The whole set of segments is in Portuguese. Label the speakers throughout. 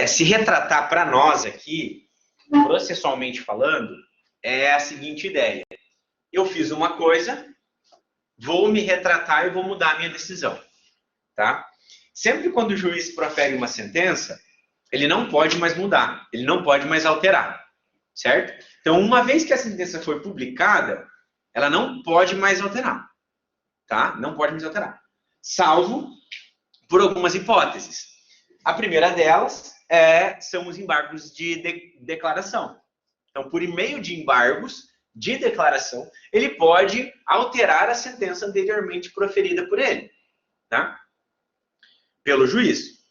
Speaker 1: Se retratar para nós aqui, processualmente falando, é a seguinte ideia. Eu fiz uma coisa, vou me retratar e vou mudar a minha decisão. Tá? Sempre quando o juiz profere uma sentença, ele não pode mais mudar, ele não pode mais alterar. Certo? Então, uma vez que a sentença foi publicada, ela não pode mais alterar. Tá? Não pode mais alterar. Salvo por algumas hipóteses. A primeira delas são os embargos de declaração. Então, por meio de embargos de declaração, ele pode alterar a sentença anteriormente proferida por ele, tá? Pelo juiz.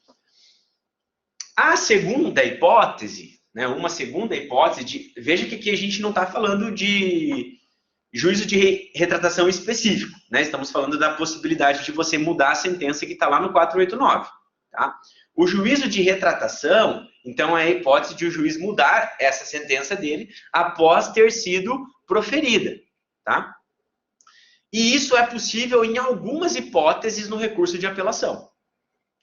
Speaker 1: A segunda hipótese, né, uma segunda hipótese, veja que aqui a gente não está falando de juízo de retratação específico, né? Estamos falando da possibilidade de você mudar a sentença que está lá no 489. Tá? O juízo de retratação, então, é a hipótese de o juiz mudar essa sentença dele após ter sido proferida. Tá? E isso é possível em algumas hipóteses no recurso de apelação.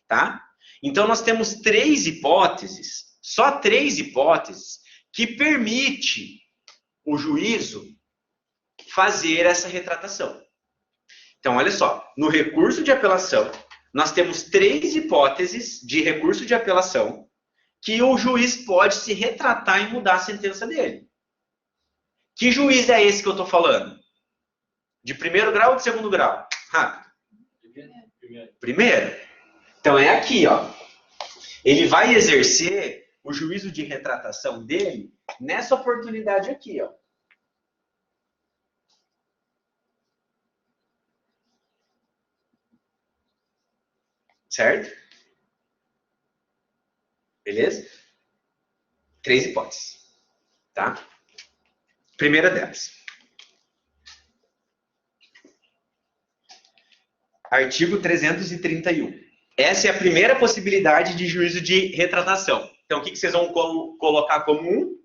Speaker 1: Tá? Então, nós temos três hipóteses, só três hipóteses, que permite o juízo fazer essa retratação. Então, olha só, no recurso de apelação, nós temos três hipóteses de recurso de apelação que o juiz pode se retratar e mudar a sentença dele. Que juiz é esse que eu estou falando? De primeiro grau ou de segundo grau? Rápido. Primeiro. Então, é aqui, ó. Ele vai exercer o juízo de retratação dele nessa oportunidade aqui, ó. Certo? Beleza? Três hipóteses. Tá? Primeira delas. Artigo 331. Essa é a primeira possibilidade de juízo de retratação. Então, o que vocês vão colocar como um?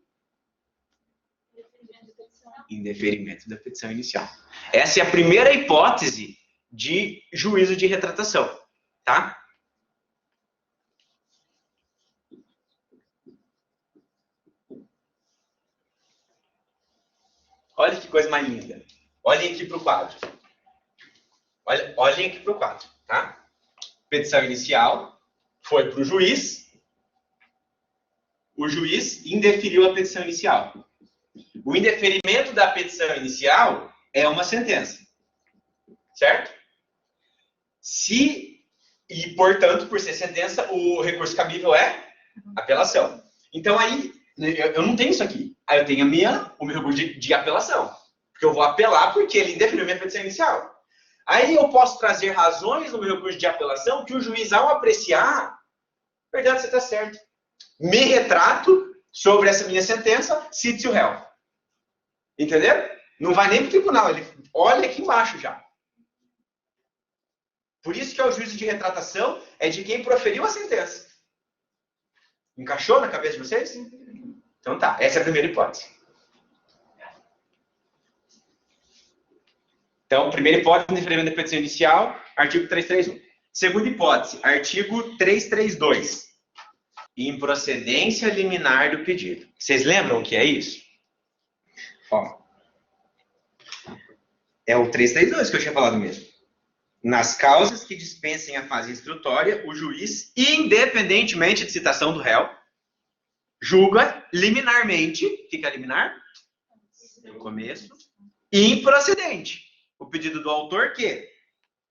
Speaker 1: Indeferimento da petição inicial. Essa é a primeira hipótese de juízo de retratação. Tá? Olha que coisa mais linda. Olhem aqui para o quadro. Olhem aqui para o quadro. Tá? Petição inicial foi para o juiz. O juiz indeferiu a petição inicial. O indeferimento da petição inicial é uma sentença. Certo? E, portanto, por ser sentença, o recurso cabível é apelação. Então, aí, eu não tenho isso aqui. Aí eu tenho o meu recurso de apelação. Porque eu vou apelar porque ele indeferiu minha petição inicial. Aí eu posso trazer razões no meu recurso de apelação que o juiz, ao apreciar, verdade, você está certo. Me retrato sobre essa minha sentença, cite o réu. Entendeu? Não vai nem para o tribunal, ele olha aqui embaixo já. Por isso que é o juízo de retratação é de quem proferiu a sentença. Encaixou na cabeça de vocês? Então tá, essa é a primeira hipótese. Então, primeira hipótese, indeferimento da petição inicial, artigo 331. Segunda hipótese, artigo 332. Improcedência liminar do pedido. Vocês lembram o que é isso? Ó, é o 332 que eu tinha falado mesmo. Nas causas que dispensem a fase instrutória, o juiz, independentemente de citação do réu, julga liminarmente, o que é liminar? No começo, improcedente. O pedido do autor que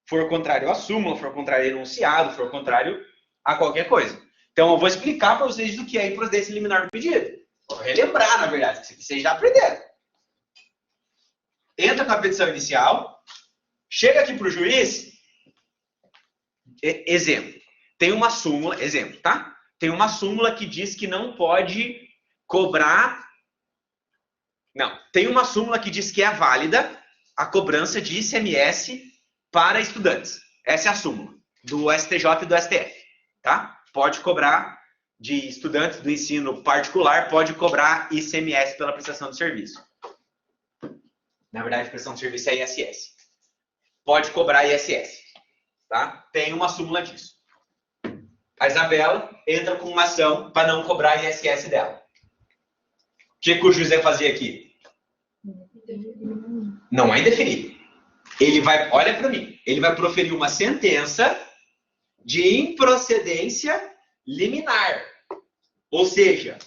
Speaker 1: for contrário à súmula, for contrário ao enunciado, for contrário a qualquer coisa. Então, eu vou explicar para vocês do que é improcedência liminar do pedido. Vou relembrar, na verdade, que vocês já aprenderam. Entra com a petição inicial, chega aqui para o juiz, exemplo, tem uma súmula, exemplo, tá? Tem uma súmula que diz que não pode cobrar, não, tem uma súmula que diz que é válida a cobrança de ICMS para estudantes. Essa é a súmula do STJ e do STF, tá? Pode cobrar de estudantes do ensino particular, pode cobrar ICMS pela prestação de serviço. Na verdade, prestação de serviço é ISS. Pode cobrar ISS, tá? Tem uma súmula disso. A Isabela entra com uma ação para não cobrar ISS dela. O que o juiz vai fazer aqui? Não é indeferir. Ele vai, olha para mim, ele vai proferir uma sentença de improcedência liminar. Ou seja,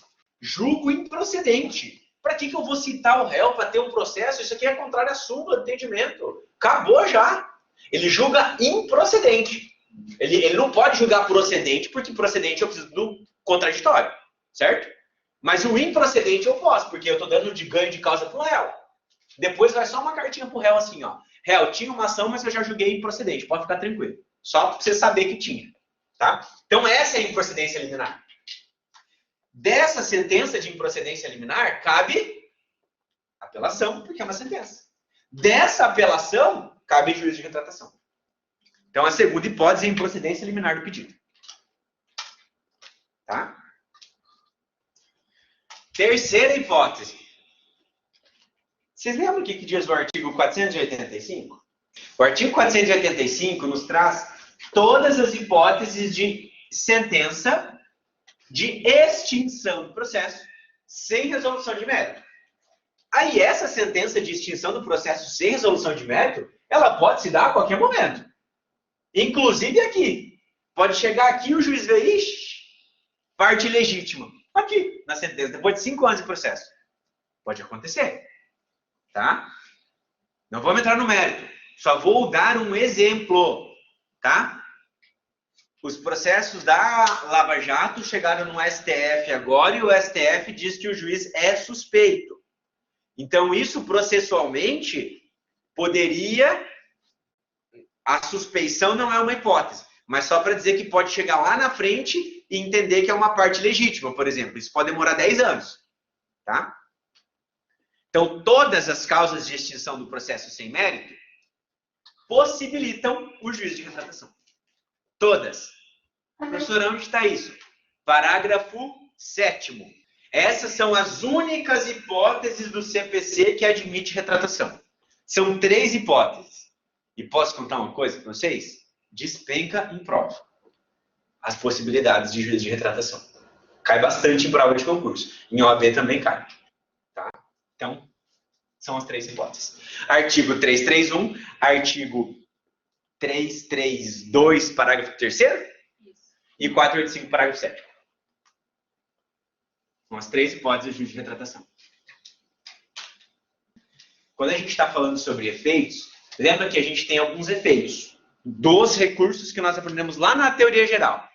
Speaker 1: julgo improcedente. Para que eu vou citar o réu para ter um processo? Isso aqui é contrário à súmula do entendimento. Acabou já. Ele julga improcedente. Ele não pode julgar procedente, porque procedente eu preciso do contraditório, certo? Mas o improcedente eu posso, porque eu estou dando de ganho de causa para o réu. Depois vai só uma cartinha para o réu assim, ó. Réu, tinha uma ação, mas eu já julguei improcedente. Pode ficar tranquilo. Só para você saber que tinha. Tá? Então essa é a improcedência liminar. Dessa sentença de improcedência liminar, cabe apelação, porque é uma sentença. Dessa apelação, cabe juízo de retratação. Então, a segunda hipótese é a improcedência liminar do pedido. Tá? Terceira hipótese. Vocês lembram o que diz o artigo 485? O artigo 485 nos traz todas as hipóteses de sentença de extinção do processo sem resolução de mérito. Aí, essa sentença de extinção do processo sem resolução de mérito, ela pode se dar a qualquer momento. Inclusive aqui. Pode chegar aqui e o juiz vê, ixi, parte ilegítima. Aqui, na sentença, depois de 5 anos de processo. Pode acontecer. Tá? Não vamos entrar no mérito. Só vou dar um exemplo. Tá? Os processos da Lava Jato chegaram no STF agora e o STF diz que o juiz é suspeito. Então, isso processualmente poderia... A suspeição não é uma hipótese, mas só para dizer que pode chegar lá na frente e entender que é uma parte legítima, por exemplo. Isso pode demorar 10 anos. Tá? Então, todas as causas de extinção do processo sem mérito possibilitam o juízo de retratação. Todas. Professor, onde está isso? Parágrafo 7º. Essas são as únicas hipóteses do CPC que admite retratação. São 3 hipóteses. E posso contar uma coisa para vocês? Despenca em prova as possibilidades de juízo de retratação. Cai bastante em prova de concurso. Em OAB também cai. Tá? Então, são as 3 hipóteses. Artigo 331, artigo 332, parágrafo 3º, e 485, parágrafo 7º. São as 3 hipóteses de juízo de retratação. Quando a gente está falando sobre efeitos, lembra que a gente tem alguns efeitos dos recursos que nós aprendemos lá na teoria geral.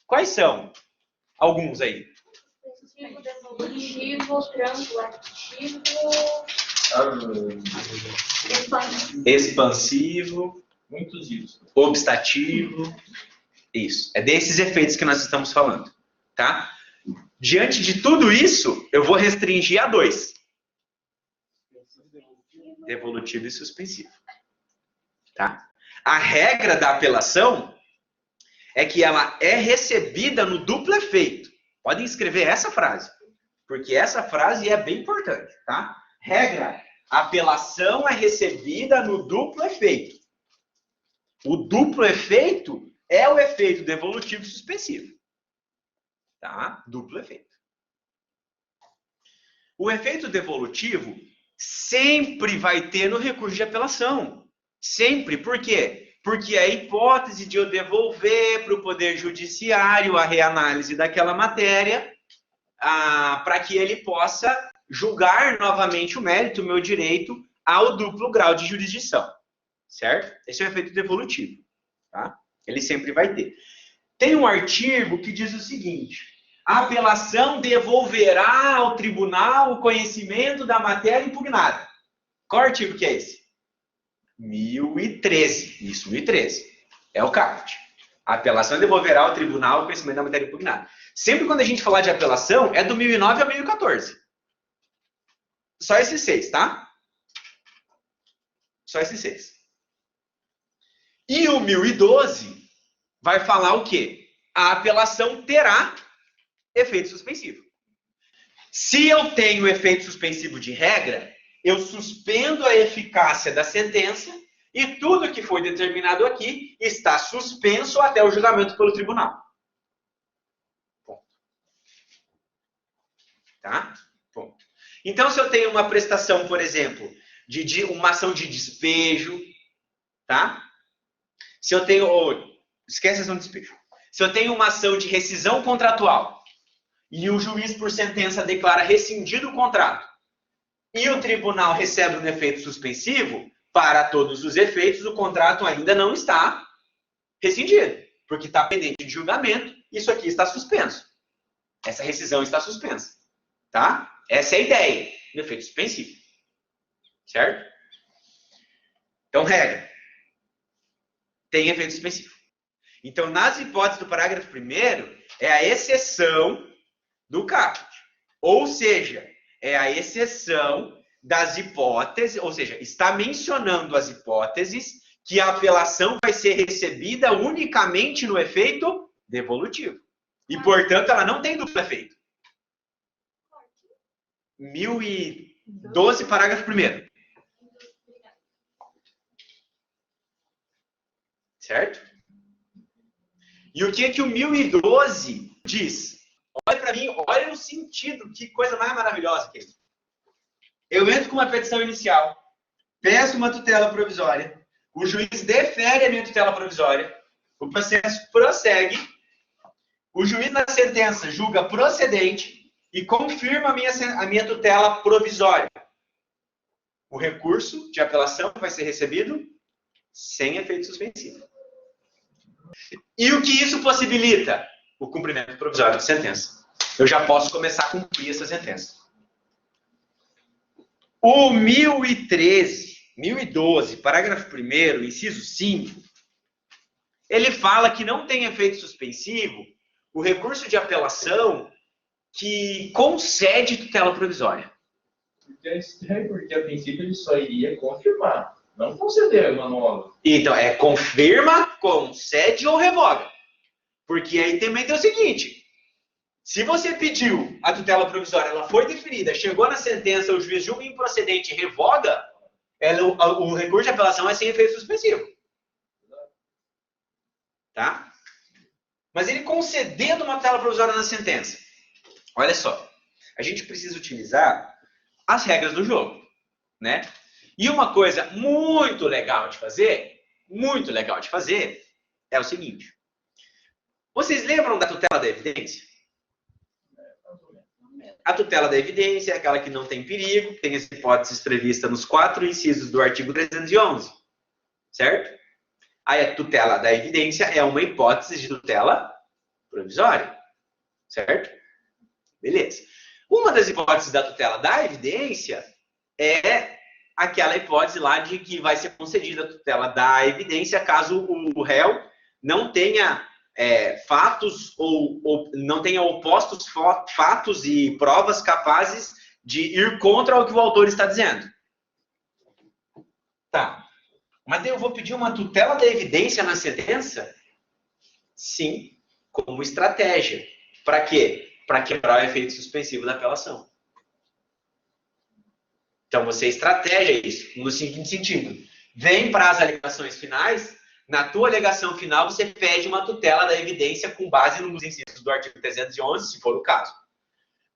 Speaker 1: Quais são? Alguns aí.
Speaker 2: Devolutivo, translativo,
Speaker 1: expansivo, obstativo. Isso. É desses efeitos que nós estamos falando. Tá? Diante de tudo isso, eu vou restringir a 2. Devolutivo e suspensivo. Tá? A regra da apelação é que ela é recebida no duplo efeito. Podem escrever essa frase, porque essa frase é bem importante. Tá? Regra, a apelação é recebida no duplo efeito. O duplo efeito é o efeito devolutivo e suspensivo. Tá? Duplo efeito. O efeito devolutivo sempre vai ter no recurso de apelação. Sempre. Por quê? Porque é a hipótese de eu devolver para o Poder Judiciário a reanálise daquela matéria para que ele possa julgar novamente o mérito, o meu direito ao duplo grau de jurisdição. Certo? Esse é o efeito devolutivo. Tá? Ele sempre vai ter. Tem um artigo que diz o seguinte: a apelação devolverá ao tribunal o conhecimento da matéria impugnada. Qual artigo que é esse? 1013. Isso, 1013. É o caput. A apelação devolverá ao tribunal o conhecimento da matéria impugnada. Sempre quando a gente falar de apelação, é do 1009 a 1014. Só esses 6, tá? Só esses 6. E o 1012 vai falar o quê? A apelação terá efeito suspensivo. Se eu tenho efeito suspensivo de regra, eu suspendo a eficácia da sentença e tudo que foi determinado aqui está suspenso até o julgamento pelo tribunal. Tá? Bom. Então, se eu tenho uma prestação, por exemplo, de uma ação de despejo, tá? Se eu tenho... esquece a ação de despejo. Se eu tenho uma ação de rescisão contratual e o juiz, por sentença, declara rescindido o contrato e o tribunal recebe um efeito suspensivo, para todos os efeitos, o contrato ainda não está rescindido, porque está pendente de julgamento, isso aqui está suspenso. Essa rescisão está suspensa. Tá? Essa é a ideia do efeito suspensivo. Certo? Então, regra. Tem efeito suspensivo. Então, nas hipóteses do parágrafo 1º, é a exceção do caput. Ou seja, é a exceção das hipóteses, ou seja, está mencionando as hipóteses que a apelação vai ser recebida unicamente no efeito devolutivo. E, portanto, ela não tem duplo efeito. 1012, parágrafo 1º. Certo? E o que o 1012 diz? Olha para mim, olha o sentido, que coisa mais maravilhosa que é isso. Eu entro com uma petição inicial, peço uma tutela provisória, o juiz defere a minha tutela provisória, o processo prossegue, o juiz na sentença julga procedente e confirma a minha tutela provisória. O recurso de apelação vai ser recebido sem efeito suspensivo. E o que isso possibilita? O cumprimento provisório da sentença. Eu já posso começar a cumprir essa sentença. O 1012, parágrafo 1º, inciso 5, ele fala que não tem efeito suspensivo o recurso de apelação que concede tutela provisória.
Speaker 3: É estranho, porque a princípio ele só iria confirmar, não conceder uma nova.
Speaker 1: Então, é confirma, concede ou revoga. Porque aí também tem o seguinte, se você pediu a tutela provisória, ela foi deferida, chegou na sentença, o juiz julga improcedente e revoga, o recurso de apelação é sem efeito suspensivo. Tá? Mas ele concedendo uma tutela provisória na sentença. Olha só, a gente precisa utilizar as regras do jogo, né? E uma coisa muito legal de fazer, é o seguinte. Vocês lembram da tutela da evidência? A tutela da evidência é aquela que não tem perigo, tem as hipóteses previstas nos 4 incisos do artigo 311, certo? Aí a tutela da evidência é uma hipótese de tutela provisória, certo? Beleza. Uma das hipóteses da tutela da evidência é aquela hipótese lá de que vai ser concedida a tutela da evidência caso o réu não tenha fatos ou não tenha opostos fatos e provas capazes de ir contra o que o autor está dizendo. Tá. Mas eu vou pedir uma tutela da evidência na sentença? Sim, como estratégia. Para quê? Para quebrar o efeito suspensivo da apelação. Então, você estratégia isso, no seguinte sentido. Vem para as alegações finais, na tua alegação final, você pede uma tutela da evidência com base nos incisos do artigo 311, se for o caso.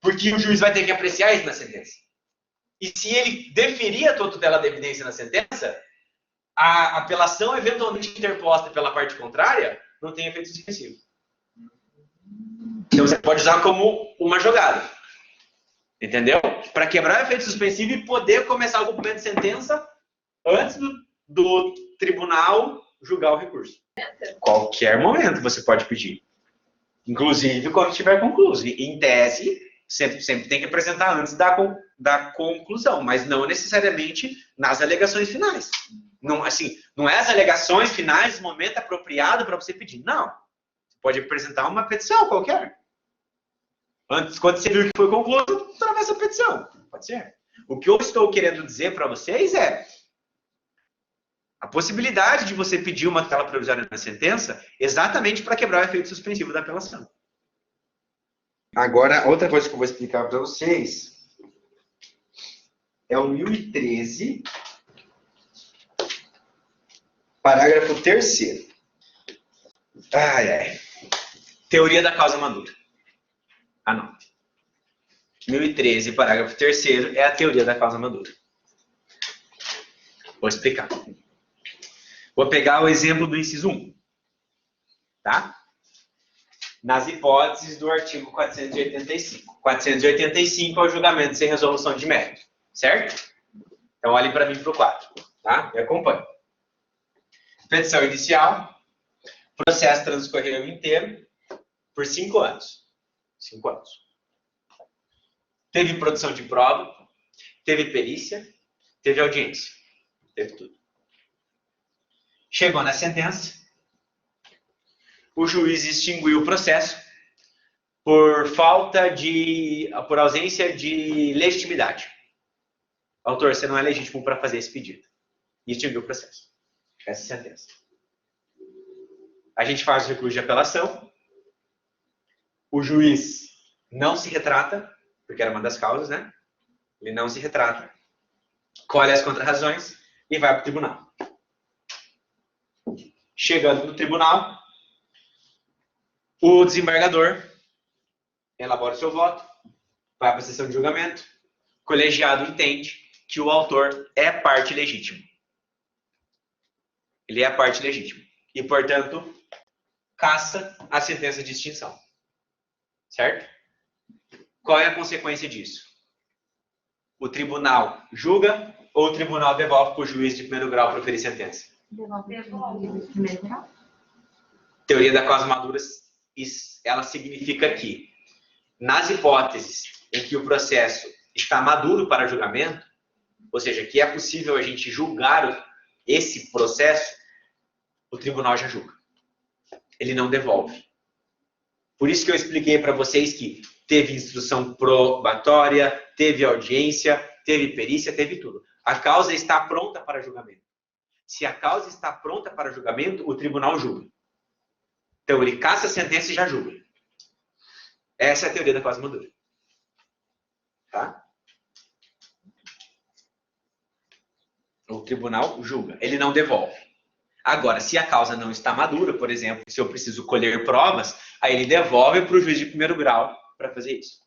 Speaker 1: Porque o juiz vai ter que apreciar isso na sentença. E se ele deferir a tua tutela da evidência na sentença, a apelação eventualmente interposta pela parte contrária não tem efeito suspensivo. Então, você pode usar como uma jogada. Entendeu? Para quebrar o efeito suspensivo e poder começar o cumprimento de sentença antes do tribunal julgar o recurso. Qualquer momento você pode pedir. Inclusive quando estiver concluído. Em tese, sempre tem que apresentar antes da conclusão, mas não necessariamente nas alegações finais. Não, assim, não é as alegações finais o momento apropriado para você pedir. Não. Você pode apresentar uma petição qualquer. Antes, quando você viu que foi concluído, atravessa a petição. Pode ser. O que eu estou querendo dizer para vocês é a possibilidade de você pedir uma tutela provisória na sentença exatamente para quebrar o efeito suspensivo da apelação. Agora, outra coisa que eu vou explicar para vocês é o 1013, parágrafo 3º. Teoria da causa madura. Anote. 1013, parágrafo 3º, é a teoria da causa madura. Vou explicar. Vou pegar o exemplo do inciso 1. Tá? Nas hipóteses do artigo 485. 485 é o julgamento sem resolução de mérito. Certo? Então, olhem para mim para o quadro. Tá? Me acompanhe. Petição inicial. O processo transcorreu inteiro por 5 anos. 5 anos. Teve produção de prova, teve perícia, teve audiência. Teve tudo. Chegou na sentença. O juiz extinguiu o processo por ausência de legitimidade. Autor, você não é legítimo para fazer esse pedido. E extinguiu o processo. Essa é a sentença. A gente faz o recurso de apelação. O juiz não se retrata, porque era uma das causas, né? Ele não se retrata. Colhe as contrarrazões e vai para o tribunal. Chegando no tribunal, o desembargador elabora o seu voto, vai para a sessão de julgamento, o colegiado entende que o autor é parte legítima. Ele é a parte legítima. E, portanto, cassa a sentença de extinção. Certo? Qual é a consequência disso? O tribunal julga ou o tribunal devolve para o juiz de primeiro grau proferir sentença?
Speaker 2: Devolve para o juiz de primeiro grau.
Speaker 1: Teoria da causa madura, ela significa que, nas hipóteses em que o processo está maduro para julgamento, ou seja, que é possível a gente julgar esse processo, o tribunal já julga. Ele não devolve. Por isso que eu expliquei para vocês que teve instrução probatória, teve audiência, teve perícia, teve tudo. A causa está pronta para julgamento. Se a causa está pronta para julgamento, o tribunal julga. Então, ele caça a sentença e já julga. Essa é a teoria da causa madura. Tá? O tribunal julga. Ele não devolve. Agora, se a causa não está madura, por exemplo, se eu preciso colher provas, aí ele devolve para o juiz de primeiro grau para fazer isso.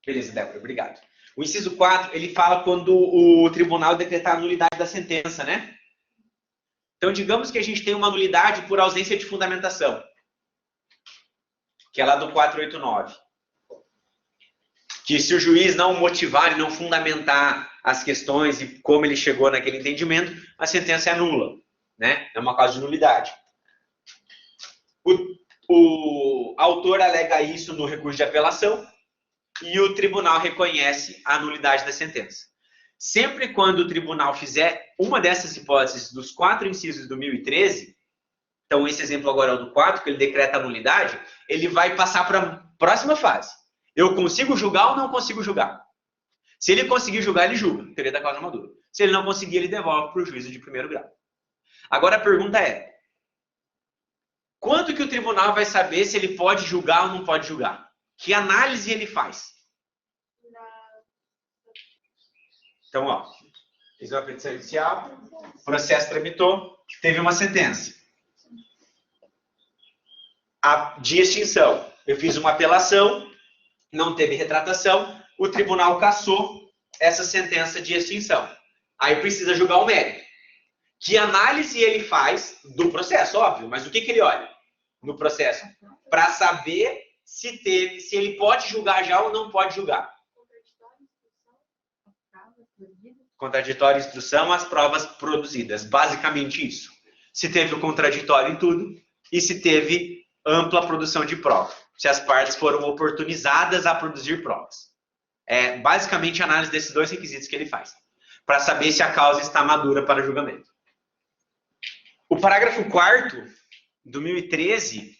Speaker 1: Beleza, Débora, obrigado. O inciso 4, ele fala quando o tribunal decretar a nulidade da sentença, né? Então, digamos que a gente tem uma nulidade por ausência de fundamentação, que é lá do 489. Que se o juiz não motivar e não fundamentar as questões e como ele chegou naquele entendimento, a sentença é nula, né? É uma causa de nulidade. O autor alega isso no recurso de apelação e o tribunal reconhece a nulidade da sentença. Sempre quando o tribunal fizer uma dessas hipóteses dos 4 incisos do 1013, então esse exemplo agora é o do 4, que ele decreta a nulidade, ele vai passar para a próxima fase. Eu consigo julgar ou não consigo julgar? Se ele conseguir julgar, ele julga, teoria da causa madura. Se ele não conseguir, ele devolve para o juízo de primeiro grau. Agora a pergunta é, quanto que o tribunal vai saber se ele pode julgar ou não pode julgar? Que análise ele faz? Então, ó, fiz uma petição inicial, o processo tramitou, teve uma sentença. De extinção, eu fiz uma apelação, não teve retratação, o tribunal cassou essa sentença de extinção. Aí precisa julgar o mérito. Que análise ele faz do processo, óbvio, mas o que ele olha no processo? Para saber se ele pode julgar já ou não pode julgar. Contraditório, instrução, as provas produzidas. Basicamente isso. Se teve o contraditório em tudo e se teve ampla produção de prova. Se as partes foram oportunizadas a produzir provas. É basicamente a análise desses 2 requisitos que ele faz. Para saber se a causa está madura para julgamento. O parágrafo 4º do 1013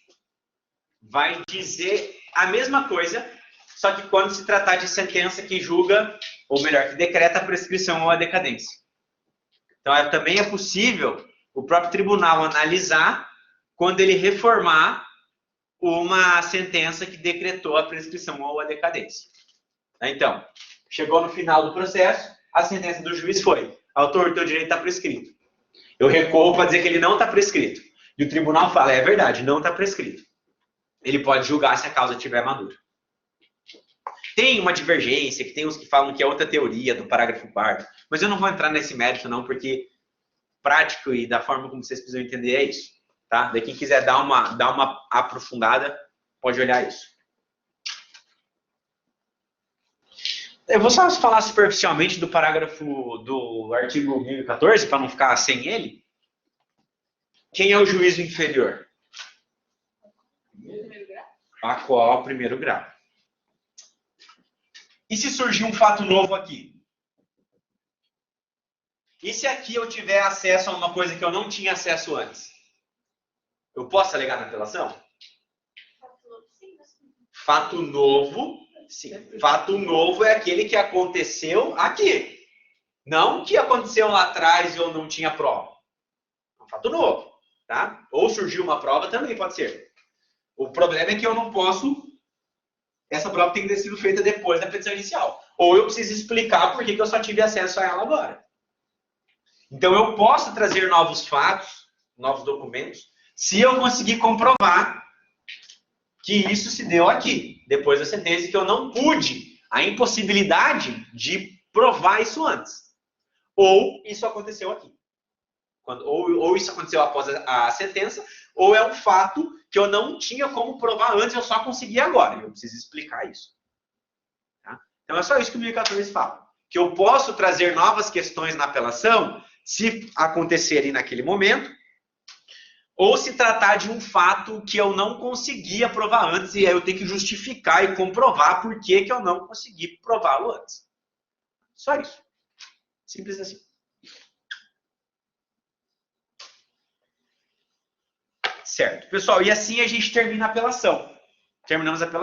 Speaker 1: vai dizer a mesma coisa, só que quando se tratar de sentença que julga, ou melhor, que decreta a prescrição ou a decadência. Então, também é possível o próprio tribunal analisar quando ele reformar uma sentença que decretou a prescrição ou a decadência. Então, chegou no final do processo, a sentença do juiz foi: autor, teu direito está prescrito. Eu recorro para dizer que ele não está prescrito. E o tribunal fala: é verdade, não está prescrito. ele pode julgar se a causa estiver madura. Tem uma divergência, que tem uns que falam que é outra teoria do parágrafo 4º, mas eu não vou entrar nesse mérito não, porque prático e da forma como vocês precisam entender é isso. Tá? Daí quem quiser dar uma aprofundada, pode olhar isso. Eu vou só falar superficialmente do parágrafo do artigo 1014, para não ficar sem ele. Quem é o juízo inferior?
Speaker 2: Primeiro grau?
Speaker 1: A qual primeiro grau. E se surgir um fato novo aqui? E se aqui eu tiver acesso a uma coisa que eu não tinha acesso antes? Eu posso alegar na apelação? Fato novo, sim. Fato novo é aquele que aconteceu aqui. Não que aconteceu lá atrás e eu não tinha prova. É um fato novo. Tá? Ou surgiu uma prova também pode ser. O problema é que eu não posso... Essa prova tem que ter sido feita depois da petição inicial. Ou eu preciso explicar por que eu só tive acesso a ela agora. Então eu posso trazer novos fatos, novos documentos, se eu conseguir comprovar que isso se deu aqui, depois da sentença, que eu não pude, a impossibilidade de provar isso antes. Ou isso aconteceu aqui. Ou isso aconteceu após a sentença, ou é um fato que eu não tinha como provar antes, eu só consegui agora. Eu preciso explicar isso. Tá? Então é só isso que o 1014 fala. Que eu posso trazer novas questões na apelação, se acontecerem naquele momento, ou se tratar de um fato que eu não conseguia provar antes, e aí eu tenho que justificar e comprovar por que eu não consegui prová-lo antes. Só isso. Simples assim. Certo. Pessoal, e assim a gente termina a apelação. Terminamos a apelação.